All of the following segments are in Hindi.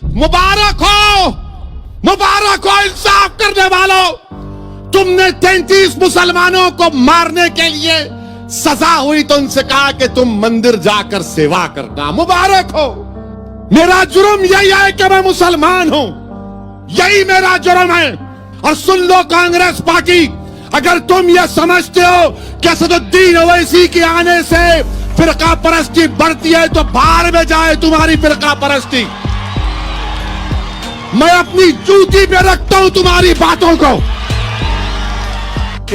मुबारक हो, मुबारक हो इंसाफ करने वालों। तुमने 33 मुसलमानों को मारने के लिए सजा हुई तो उनसे कहा कि तुम मंदिर जाकर सेवा करना। मुबारक हो। मेरा जुर्म यही है कि मैं मुसलमान हूं, यही मेरा जुर्म है। और सुन लो कांग्रेस पार्टी, अगर तुम यह समझते हो कि असदुद्दीन ओवैसी के आने से फिरका परस्ती बढ़ती है तो बाहर में जाए तुम्हारी फिरका परस्ती। मैं अपनी जूती पे रखता हूं तुम्हारी बातों को।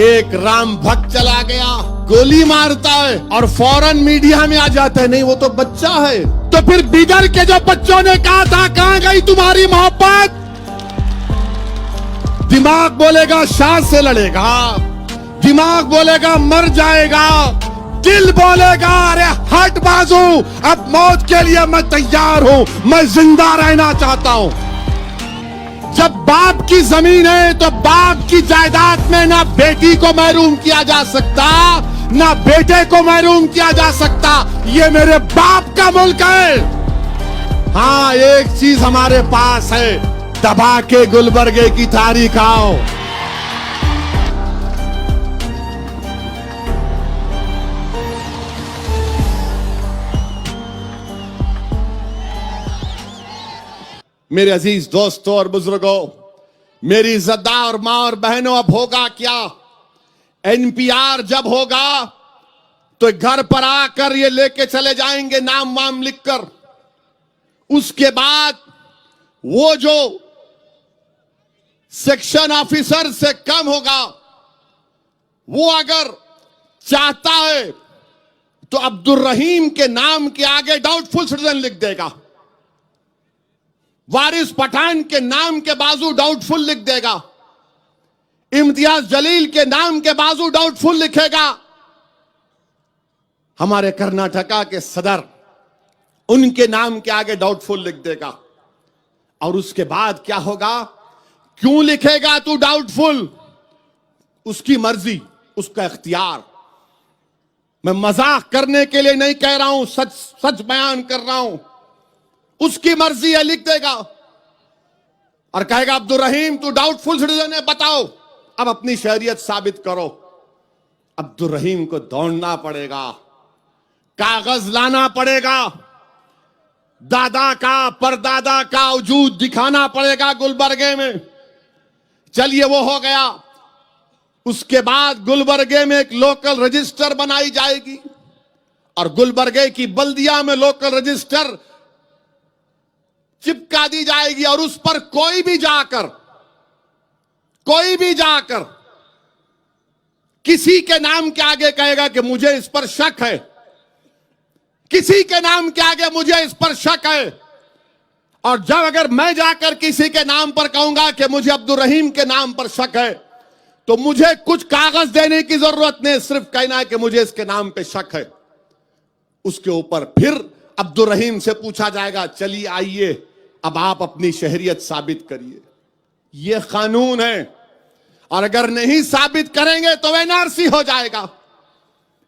एक राम भक्त चला गया, गोली मारता है और फौरन मीडिया में आ जाता है, नहीं वो तो बच्चा है। तो फिर बिदर के जो बच्चों ने कहा था कहां गई तुम्हारी मोहब्बत? दिमाग बोलेगा शाह से लड़ेगा, दिमाग बोलेगा मर जाएगा, दिल बोलेगा अरे हट बाजू, अब मौत के लिए मैं तैयार हूं, मैं जिंदा रहना चाहता हूं। जब बाप की जमीन है तो बाप की जायदाद में ना बेटी को महरूम किया जा सकता, ना बेटे को महरूम किया जा सकता। ये मेरे बाप का मुल्क है। हाँ, एक चीज हमारे पास है, दबा के गुलबर्गे की थारी खाओ। मेरे अजीज दोस्तों और बुजुर्गों, मेरी इज्जतदार मां और बहनों, अब होगा क्या? एनपीआर जब होगा तो घर पर आकर ये लेके चले जाएंगे नाम वाम लिखकर। उसके बाद वो जो सेक्शन ऑफिसर से कम होगा, वो अगर चाहता है तो अब्दुल रहीम के नाम के आगे डाउटफुल सिटीजन लिख देगा, वारिस पठान के नाम के बाजू डाउटफुल लिख देगा, इम्तियाज जलील के नाम के बाजू डाउटफुल लिखेगा। हमारे कर्नाटका के सदर, उनके नाम के आगे डाउटफुल लिख देगा। और उसके बाद क्या होगा? क्यों लिखेगा तू डाउटफुल? उसकी मर्जी, उसका इख्तियार। मैं मजाक करने के लिए नहीं कह रहा हूं, सच सच बयान कर रहा हूं। उसकी मर्जी है, लिख देगा और कहेगा अब्दुल रहीम तू डाउटफुल सिटीजन है, बताओ, अब अपनी शहरियत साबित करो। अब्दुल रहीम को दौड़ना पड़ेगा, कागज लाना पड़ेगा, दादा का परदादा का वजूद दिखाना पड़ेगा गुलबर्गे में। चलिए वो हो गया। उसके बाद गुलबर्गे में एक लोकल रजिस्टर बनाई जाएगी और गुलबर्गे की बल्दिया में लोकल रजिस्टर चिपका दी जाएगी। और उस पर कोई भी जाकर किसी के नाम के आगे कहेगा कि मुझे इस पर शक है, किसी के नाम के आगे मुझे इस पर शक है, और जब अगर मैं जाकर किसी के नाम पर कहूंगा कि मुझे अब्दुल रहीम के नाम पर शक है, तो मुझे कुछ कागज देने की जरूरत नहीं, सिर्फ कहना है कि मुझे इसके नाम पे शक है। उसके ऊपर फिर अब्दुल रहीम से पूछा जाएगा, चलिए आइए अब आप अपनी शहरियत साबित करिए। यह कानून है, और अगर नहीं साबित करेंगे तो एनआरसी हो जाएगा।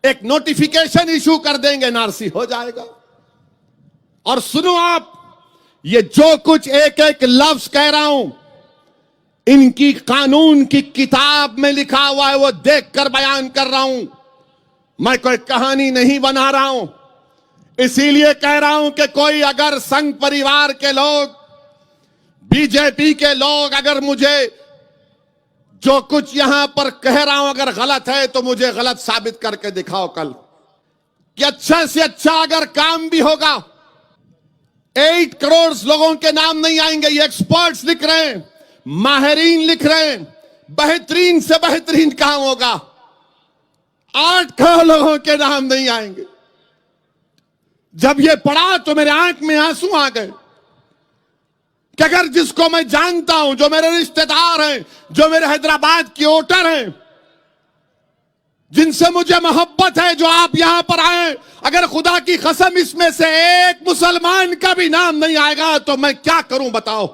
एक नोटिफिकेशन इशू कर देंगे, एनआरसी हो जाएगा। और सुनो आप, ये जो कुछ एक एक लफ्ज कह रहा हूं, इनकी कानून की किताब में लिखा हुआ है, वो देखकर बयान कर रहा हूं। मैं कोई कहानी नहीं बना रहा हूं। इसीलिए कह रहा हूं कि कोई अगर संघ परिवार के लोग, बीजेपी के लोग अगर मुझे जो कुछ यहां पर कह रहा हूं अगर गलत है तो मुझे गलत साबित करके दिखाओ कल। कि अच्छा से अच्छा अगर काम भी होगा, 8 करोड़ लोगों के नाम नहीं आएंगे। ये एक्सपर्ट्स लिख रहे हैं, माहिरीन लिख रहे हैं, बेहतरीन से बेहतरीन काम होगा, 8 करोड़ लोगों के नाम नहीं आएंगे। जब ये पढ़ा तो मेरे आंख में आंसू आ गए कि अगर जिसको मैं जानता हूं, जो मेरे रिश्तेदार हैं, जो मेरे हैदराबाद की वोटर हैं, जिनसे मुझे मोहब्बत है, जो आप यहां पर आए, अगर खुदा की कसम इसमें से एक मुसलमान का भी नाम नहीं आएगा तो मैं क्या करूं बताओ?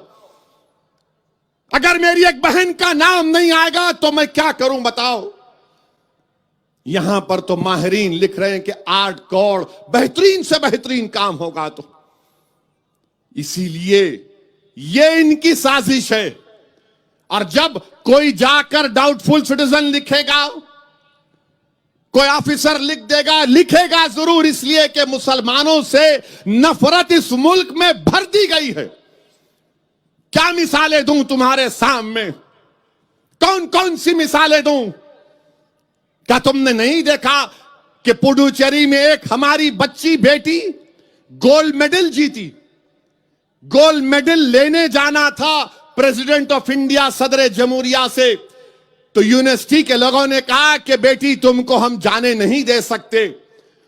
अगर मेरी एक बहन का नाम नहीं आएगा तो मैं क्या करूं बताओ? यहां पर तो माहिरीन लिख रहे हैं कि 8 करोड़ बेहतरीन से बेहतरीन काम होगा। तो इसीलिए ये इनकी साजिश है। और जब कोई जाकर डाउटफुल सिटीजन लिखेगा, कोई ऑफिसर लिख देगा, लिखेगा जरूर इसलिए कि मुसलमानों से नफरत इस मुल्क में भर दी गई है। क्या मिसालें दूं तुम्हारे सामने, कौन कौन सी मिसालें दूं? क्या तुमने नहीं देखा कि पुडुचेरी में एक हमारी बच्ची बेटी गोल्ड मेडल जीती? गोल्ड मेडल लेने जाना था प्रेसिडेंट ऑफ इंडिया, सदर जमहूरिया से, तो यूनिवर्सिटी के लोगों ने कहा कि बेटी तुमको हम जाने नहीं दे सकते।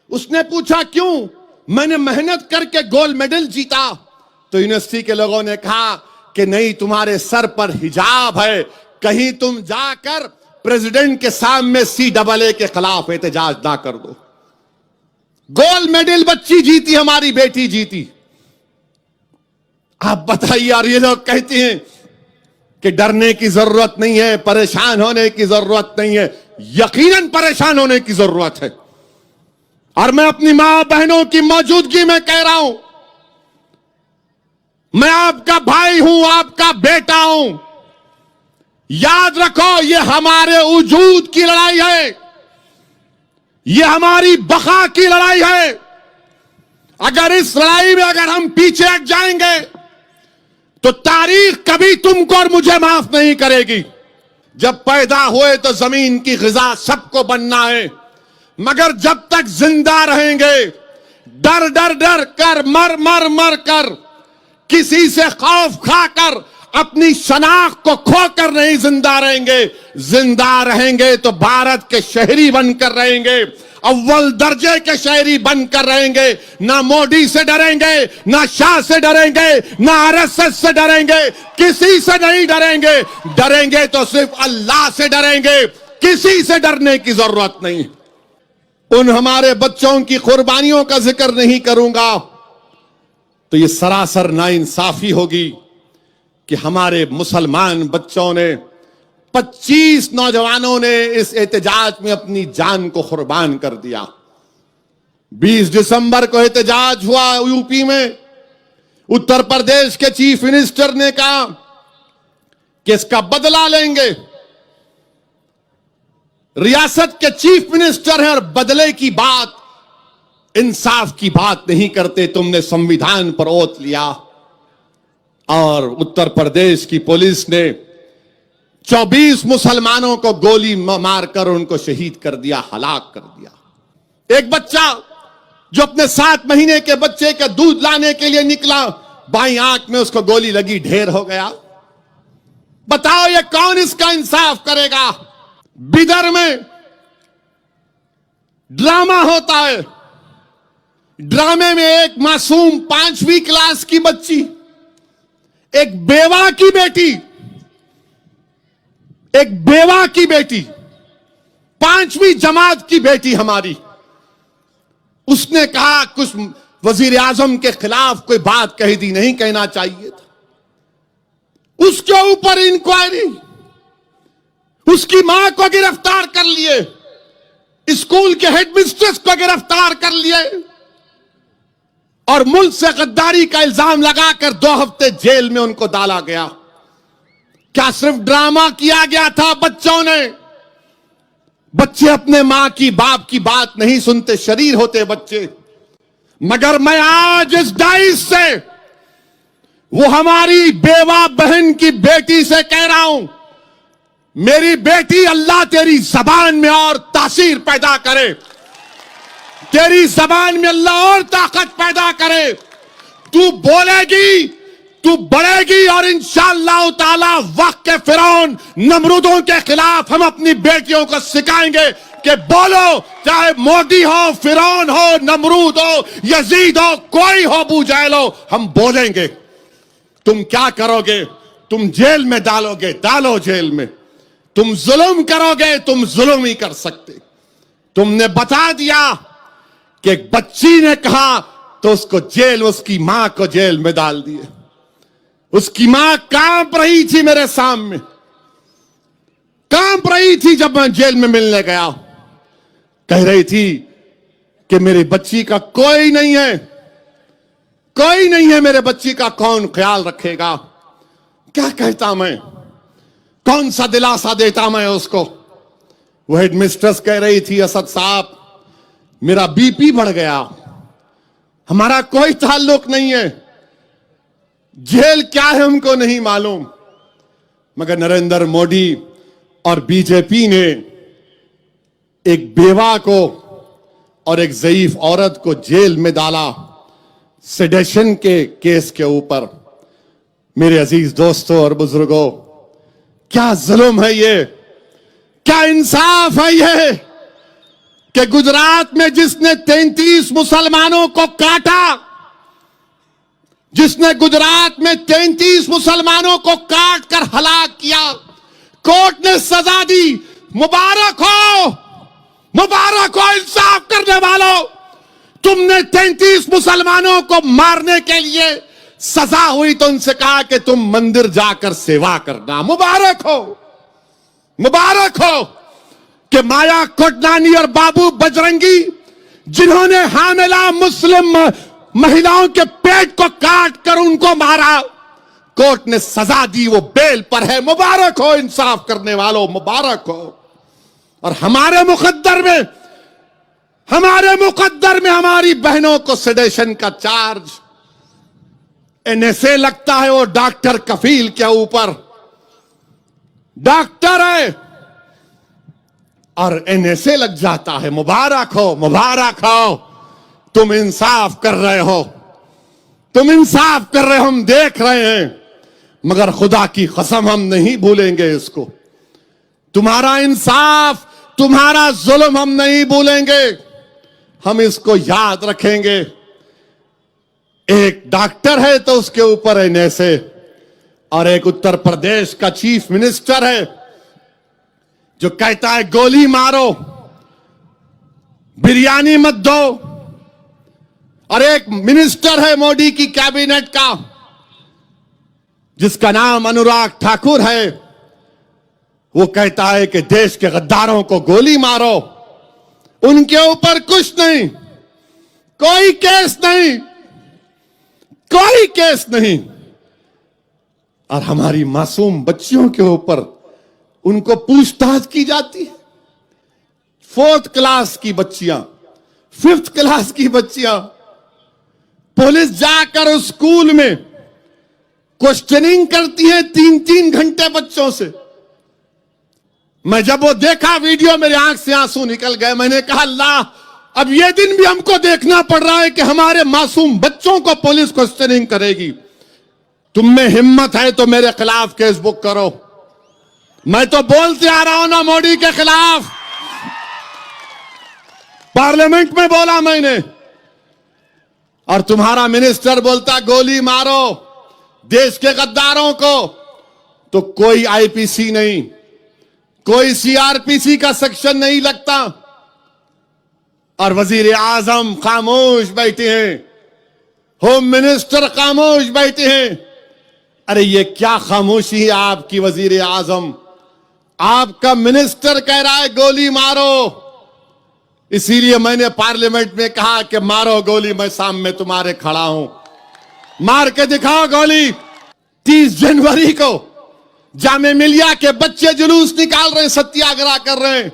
उसने पूछा क्यों? मैंने मेहनत करके गोल्ड मेडल जीता। तो यूनिवर्सिटी के लोगों ने कहा कि नहीं, तुम्हारे सर पर हिजाब है, कहीं तुम जाकर प्रेसिडेंट के सामने CAA के खिलाफ एहतजाज ना कर दो। गोल्ड मेडल बच्ची जीती, हमारी बेटी जीती। आप बताइए, और ये लोग कहते हैं कि डरने की जरूरत नहीं है, परेशान होने की जरूरत नहीं है। यकीनन परेशान होने की जरूरत है। और मैं अपनी मां बहनों की मौजूदगी में कह रहा हूं, मैं आपका भाई हूं, आपका बेटा हूं। याद रखो, ये हमारे वजूद की लड़ाई है, ये हमारी बका की लड़ाई है। अगर इस लड़ाई में अगर हम पीछे हट जाएंगे तो तारीख कभी तुमको और मुझे माफ नहीं करेगी। जब पैदा हुए तो जमीन की ग़िज़ा सबको बनना है, मगर जब तक जिंदा रहेंगे डर डर डर कर, मर मर मर कर, किसी से खौफ खाकर, अपनी शनाख्त को खोकर नहीं जिंदा रहेंगे। जिंदा रहेंगे तो भारत के शहरी बनकर रहेंगे, अव्वल दर्जे के शहरी बनकर रहेंगे। ना मोदी से डरेंगे, ना शाह से डरेंगे, ना RSS से डरेंगे, किसी से नहीं डरेंगे। डरेंगे तो सिर्फ अल्लाह से डरेंगे, किसी से डरने की जरूरत नहीं। उन हमारे बच्चों की कुर्बानियों का जिक्र नहीं करूंगा तो ये सरासर नाइंसाफी होगी कि हमारे मुसलमान बच्चों ने, 25 नौजवानों ने इस एहतजाज में अपनी जान को कुर्बान कर दिया। 20 दिसंबर को एहतजाज हुआ यूपी में। उत्तर प्रदेश के चीफ मिनिस्टर ने कहा कि इसका बदला लेंगे। रियासत के चीफ मिनिस्टर हैं और बदले की बात, इंसाफ की बात नहीं करते। तुमने संविधान पर ओथ लिया और उत्तर प्रदेश की पुलिस ने 24 मुसलमानों को गोली मारकर उनको शहीद कर दिया, हलाक कर दिया। एक बच्चा जो अपने 7 महीने के बच्चे का दूध लाने के लिए निकला, बाईं आंख में उसको गोली लगी, ढेर हो गया। बताओ ये कौन इसका इंसाफ करेगा? बिदर में ड्रामा होता है। ड्रामे में एक मासूम 5वीं क्लास की बच्ची, एक बेवा की बेटी, एक बेवा की बेटी, 5वीं जमात की बेटी हमारी, उसने कहा कुछ वजीर आजम के खिलाफ कोई बात कही दी, नहीं कहना चाहिए था। उसके ऊपर इंक्वायरी, उसकी मां को गिरफ्तार कर लिए, स्कूल के हेडमिस्ट्रेस को गिरफ्तार कर लिए और मुल्क से गद्दारी का इल्जाम लगाकर 2 हफ्ते जेल में उनको डाला गया। क्या सिर्फ ड्रामा किया गया था बच्चों ने? बच्चे अपने मां की, बाप की बात नहीं सुनते, शरीर होते बच्चे। मगर मैं आज इस डाइस से वो हमारी बेवा बहन की बेटी से कह रहा हूं, मेरी बेटी, अल्लाह तेरी जबान में और तासीर पैदा करे, तेरी जबान में अल्लाह और ताकत पैदा करे। तू बोलेगी, तू बढ़ेगी और इंशाअल्लाह ताला वक्त के फिरौन नमरूदों के खिलाफ हम अपनी बेटियों को सिखाएंगे कि बोलो, चाहे मोदी हो, फिरौन हो, नमरूद हो, यजीद हो, कोई हो, अबू जहल हो, हम बोलेंगे। तुम क्या करोगे? तुम जेल में डालोगे, डालो जेल में। तुम जुल्म करोगे, तुम जुल्म ही कर सकते। तुमने बता दिया कि एक बच्ची ने कहा तो उसको जेल, उसकी मां को जेल में डाल दिए। उसकी मां कांप रही थी मेरे सामने, कांप रही थी जब मैं जेल में मिलने गया। कह रही थी कि मेरी बच्ची का कोई नहीं है, कोई नहीं है, मेरे बच्ची का कौन ख्याल रखेगा? क्या कहता मैं, कौन सा दिलासा देता मैं उसको। वो हेडमिस्ट्रेस कह रही थी, असद साहब मेरा बीपी बढ़ गया, हमारा कोई ताल्लुक नहीं है, जेल क्या है हमको नहीं मालूम। मगर नरेंद्र मोदी और बीजेपी ने एक बेवा को और एक ज़ईफ औरत को जेल में डाला सेडेशन के केस के ऊपर। मेरे अजीज दोस्तों और बुजुर्गों, क्या जुल्म है ये, क्या इंसाफ है ये कि गुजरात में जिसने 33 मुसलमानों को काटा, जिसने गुजरात में 33 मुसलमानों को काट कर हलाक किया, कोर्ट ने सजा दी। मुबारक हो, मुबारक हो इंसाफ करने वालों, तुमने 33 मुसलमानों को मारने के लिए सजा हुई तो उनसे कहा कि तुम मंदिर जाकर सेवा करना। मुबारक हो, मुबारक हो कि माया कोटनानी और बाबू बजरंगी, जिन्होंने हामिला मुस्लिम महिलाओं के पेट को काट कर उनको मारा, कोर्ट ने सजा दी, वो बेल पर है। मुबारक हो इंसाफ करने वालों, मुबारक हो। और हमारे मुकद्दर में हमारी बहनों को सेडेशन का चार्ज एनएसए लगता है। वो डॉक्टर कफील के ऊपर डॉक्टर है और एनएसए लग जाता है। मुबारक हो, मुबारक हो, तुम इंसाफ कर रहे हो, तुम इंसाफ कर रहे हो, हम देख रहे हैं। मगर खुदा की कसम हम नहीं भूलेंगे इसको, तुम्हारा इंसाफ, तुम्हारा जुल्म हम नहीं भूलेंगे, हम इसको याद रखेंगे। एक डॉक्टर है तो उसके ऊपर एनएसए, और एक उत्तर प्रदेश का चीफ मिनिस्टर है जो कहता है गोली मारो, बिरयानी मत दो। और एक मिनिस्टर है मोदी की कैबिनेट का जिसका नाम अनुराग ठाकुर है, वो कहता है कि देश के गद्दारों को गोली मारो। उनके ऊपर कुछ नहीं, कोई केस नहीं, कोई केस नहीं। और हमारी मासूम बच्चियों के ऊपर उनको पूछताछ की जाती है। 4th क्लास की बच्चियां, 5th क्लास की बच्चियां, पुलिस जाकर उस स्कूल में क्वेश्चनिंग करती है 3-3 घंटे बच्चों से। मैं जब वो देखा वीडियो, मेरे आंख से आंसू निकल गए। मैंने कहा अल्लाह, अब ये दिन भी हमको देखना पड़ रहा है कि हमारे मासूम बच्चों को पुलिस क्वेश्चनिंग करेगी। तुम में हिम्मत है तो मेरे खिलाफ केस बुक करो। मैं तो बोलते आ रहा हूं ना मोदी के खिलाफ, पार्लियामेंट में बोला मैंने। और तुम्हारा मिनिस्टर बोलता गोली मारो देश के गद्दारों को, तो कोई आईपीसी नहीं, कोई सीआरपीसी का सेक्शन नहीं लगता। और वजीर आजम खामोश बैठे हैं, होम मिनिस्टर खामोश बैठे हैं। अरे ये क्या खामोशी है आपकी वजीर आजम, आपका मिनिस्टर कह रहा है गोली मारो। इसीलिए मैंने पार्लियामेंट में कहा कि मारो गोली, मैं सामने तुम्हारे खड़ा हूं, मार के दिखाओ गोली। 30 जनवरी को जामे मिलिया के बच्चे जुलूस निकाल रहे हैं, सत्याग्रह कर रहे हैं।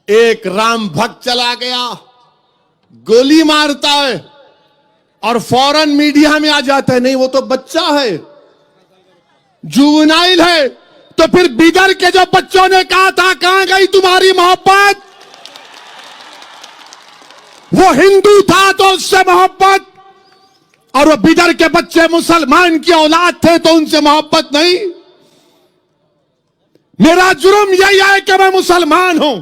एक राम भक्त चला गया, गोली मारता है और फौरन मीडिया में आ जाता है, नहीं वो तो बच्चा है, जुवेनाइल है। तो फिर बिदर के जो बच्चों ने कहा था कहां गई तुम्हारी मोहब्बत, वो हिंदू था तो उससे मोहब्बत, और वो बिदर के बच्चे मुसलमान की औलाद थे तो उनसे मोहब्बत नहीं। मेरा जुर्म यही है कि मैं मुसलमान हूं,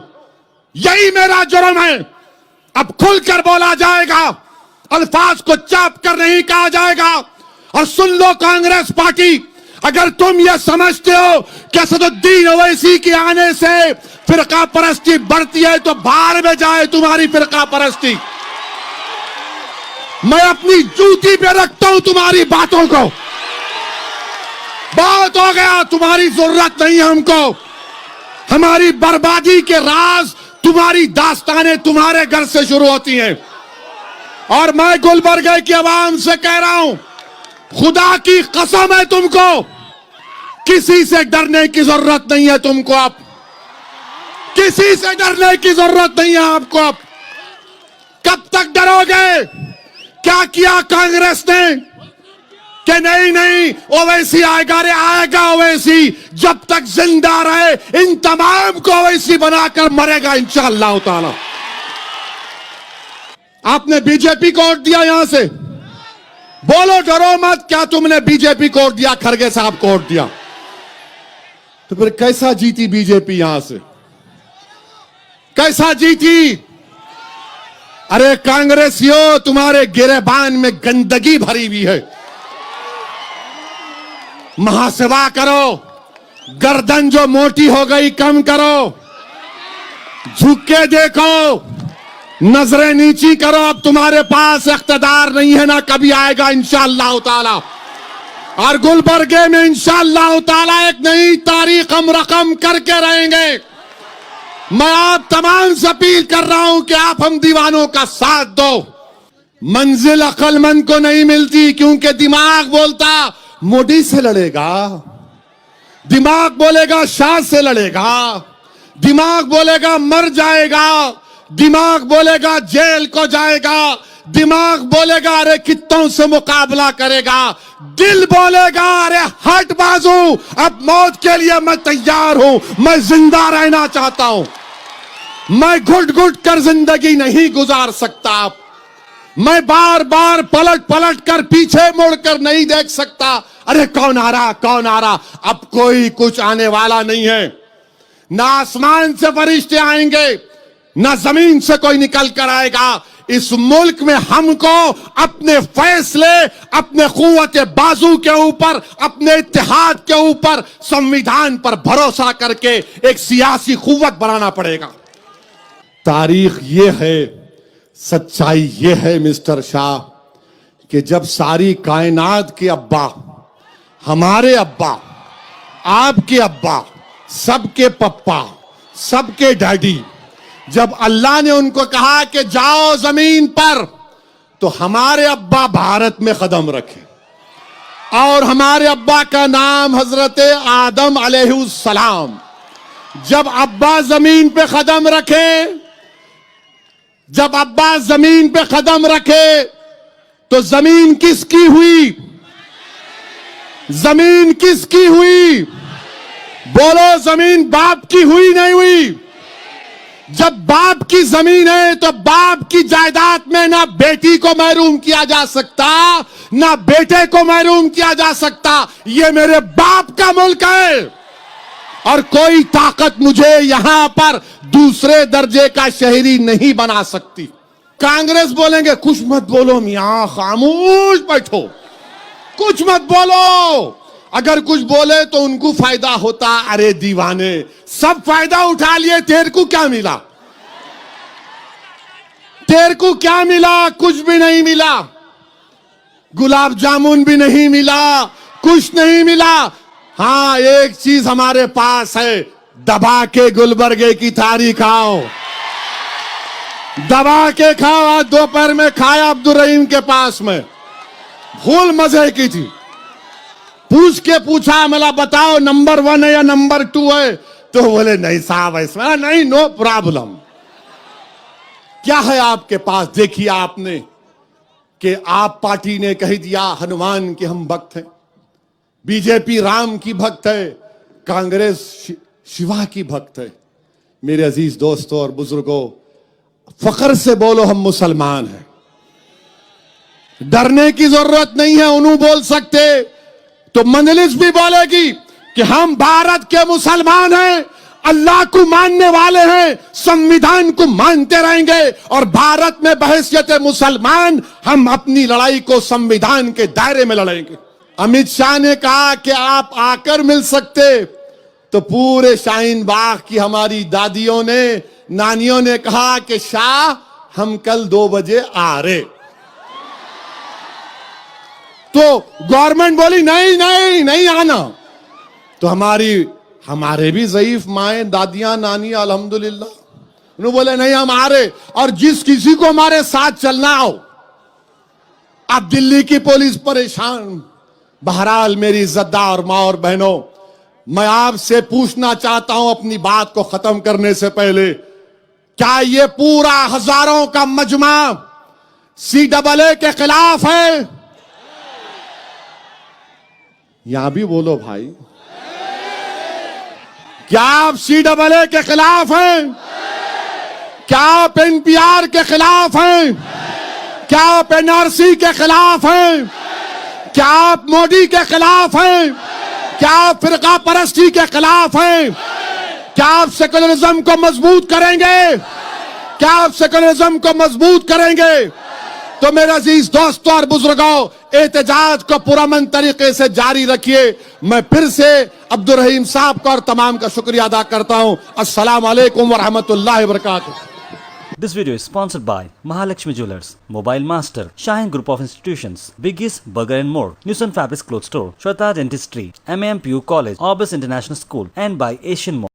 यही मेरा जुर्म है। अब खुलकर बोला जाएगा, अल्फाज को चाप कर नहीं कहा जाएगा। और सुन लो कांग्रेस पार्टी, अगर तुम ये समझते हो कि असदुद्दीन ओवैसी के आने से फिरका परस्ती बढ़ती है तो बाहर में जाए तुम्हारी फिरका परस्ती। मैं अपनी जूती पे रखता हूं तुम्हारी बातों को, बहुत हो गया, तुम्हारी जरूरत नहीं है हमको। हमारी बर्बादी के राज, तुम्हारी दास्तानें तुम्हारे घर से शुरू होती हैं। और मैं गुलबर्गे की आवाम से कह रहा हूं, खुदा की कसम है तुमको, किसी से डरने की जरूरत नहीं है तुमको। अब किसी से डरने की जरूरत नहीं है आपको। अब कब तक डरोगे? क्या किया कांग्रेस ने कि नहीं नहीं ओवैसी आएगा, रे आएगा ओवैसी। जब तक जिंदा रहे इन तमाम को ओवैसी बनाकर मरेगा इंशाअल्लाह ताला। आपने बीजेपी को वोट दिया, यहां से बोलो, डरो मत। क्या तुमने बीजेपी को वोट दिया? खड़गे साहब को वोट दिया। तो फिर कैसा जीती बीजेपी? यहां से कैसा जीती? अरे कांग्रेसियों, तुम्हारे गिरेबान में गंदगी भरी हुई है। महासेवा करो, गर्दन जो मोटी हो गई कम करो, झुक के देखो, नजरें नीची करो। अब तुम्हारे पास इख्तिदार नहीं है, ना कभी आएगा इंशाअल्लाह ताला। और गुलबर्गे में इंशाअल्लाह ताला एक नई तारीख हम रकम करके रहेंगे। मैं आप तमाम से अपील कर रहा हूं कि आप हम दीवानों का साथ दो। मंजिल अक्लमंद को नहीं मिलती, क्योंकि दिमाग बोलता मोदी से लड़ेगा, दिमाग बोलेगा शाह से लड़ेगा, दिमाग बोलेगा मर जाएगा, दिमाग बोलेगा जेल को जाएगा, दिमाग बोलेगा अरे कित्तों से मुकाबला करेगा, दिल बोलेगा अरे हट बाजू, अब मौत के लिए मैं तैयार हूं, मैं जिंदा रहना चाहता हूं, मैं घुट घुट कर जिंदगी नहीं गुजार सकता, मैं बार बार पलट पलट कर पीछे मुड़कर नहीं देख सकता। अरे कौन आ रहा, कौन आ रहा? अब कोई कुछ आने वाला नहीं है। ना आसमान से फरिश्ते आएंगे, ना जमीन से कोई निकल कर आएगा। इस मुल्क में हमको अपने फैसले, अपने कुव्वत बाजू के ऊपर, अपने इत्तेहाद के ऊपर, संविधान पर भरोसा करके एक सियासी कुव्वत बनाना पड़ेगा। तारीख ये है, सच्चाई ये है मिस्टर शाह, कि जब सारी कायनात के अब्बा, हमारे अब्बा, आपके अब्बा, सबके पप्पा, सबके डैडी, जब अल्लाह ने उनको कहा कि जाओ जमीन पर, तो हमारे अब्बा भारत में कदम रखे। और हमारे अब्बा का नाम हजरत आदम अलैहिस्सलाम। जब अब्बा जमीन पे कदम रखे, जब अब्बा जमीन पे कदम रखे, तो जमीन किसकी हुई? जमीन किसकी हुई? बोलो, जमीन बाप की हुई नहीं हुई? जब बाप की जमीन है तो बाप की जायदाद में ना बेटी को महरूम किया जा सकता, ना बेटे को महरूम किया जा सकता। ये मेरे बाप का मुल्क है और कोई ताकत मुझे यहां पर दूसरे दर्जे का शहरी नहीं बना सकती। कांग्रेस बोलेंगे कुछ मत बोलो मियां, खामोश बैठो, कुछ मत बोलो। अगर कुछ बोले तो उनको फायदा होता। अरे दीवाने, सब फायदा उठा लिए, तेरे को क्या मिला? तेरे को क्या मिला? कुछ भी नहीं मिला। गुलाब जामुन भी नहीं मिला, कुछ नहीं मिला। हां, एक चीज हमारे पास है, दबा के गुलबर्गे की थारी खाओ, दबा के खाओ। आज दोपहर में खाया अब्दुल रहीम के पास में, फुल मजे की थी। पूछ के पूछा, मला बताओ नंबर 1 है या नंबर 2 है? तो बोले नहीं साहब, इसमें नहीं, नो प्रॉब्लम। क्या है आपके पास? देखिए आपने कि आप पार्टी ने कह दिया हनुमान के हम भक्त हैं, बीजेपी राम की भक्त है, कांग्रेस शिवा की भक्त है। मेरे अजीज दोस्तों और बुजुर्गों, फख्र से बोलो हम मुसलमान हैं, डरने की जरूरत नहीं है। उन्होंने बोल सकते तो मजलिस भी बोलेगी कि हम भारत के मुसलमान हैं, अल्लाह को मानने वाले हैं, संविधान को मानते रहेंगे और भारत में बहैसियत मुसलमान हम अपनी लड़ाई को संविधान के दायरे में लड़ेंगे। अमित शाह ने कहा कि आप आकर मिल सकते, तो पूरे शाहीन बाग की हमारी दादियों ने, नानियों ने कहा कि शाह हम कल 2 बजे आ रहे। तो गवर्नमेंट बोली नहीं नहीं नहीं आना। तो हमारे भी ज़ईफ माएं, दादियां, नानी अल्हम्दुलिल्लाह, उन्होंने बोले नहीं हम आ रहे, और जिस किसी को हमारे साथ चलना हो। अब दिल्ली की पुलिस परेशान, बहरहाल मेरी इज्जतदार माँ और बहनों, मैं आपसे पूछना चाहता हूं अपनी बात को खत्म करने से पहले, क्या ये पूरा हजारों का मजमा CAA के खिलाफ है? यहां भी बोलो भाई, क्या आप CAA के खिलाफ हैं? क्या आप NPR के खिलाफ हैं? क्या आप NRC के खिलाफ हैं? क्या आप मोदी के खिलाफ हैं? क्या आप फिरका परस्ती के खिलाफ हैं? क्या आप सेकुलरिज्म को मजबूत करेंगे? क्या आप सेकुलरिज्म को मजबूत करेंगे? तो मेरे अजीज दोस्तों और बुजुर्गों, एहतजाज को पुरअमन तरीके से जारी रखिए। मैं फिर से अब्दुल रहीम साहब का और तमाम का शुक्रिया अदा करता हूं। अस्सलाम वालेकुम व रहमतुल्लाहि व बरकातुहू। This video is sponsored by Mahalakshmi Jewelers, Mobile Master, Shaheen Group of Institutions, Biggie's Burger and More, Newson Fabrics Clothes Store, Shweta Dentistry, MAMPU College, Orbis International School, and by Asian Mall.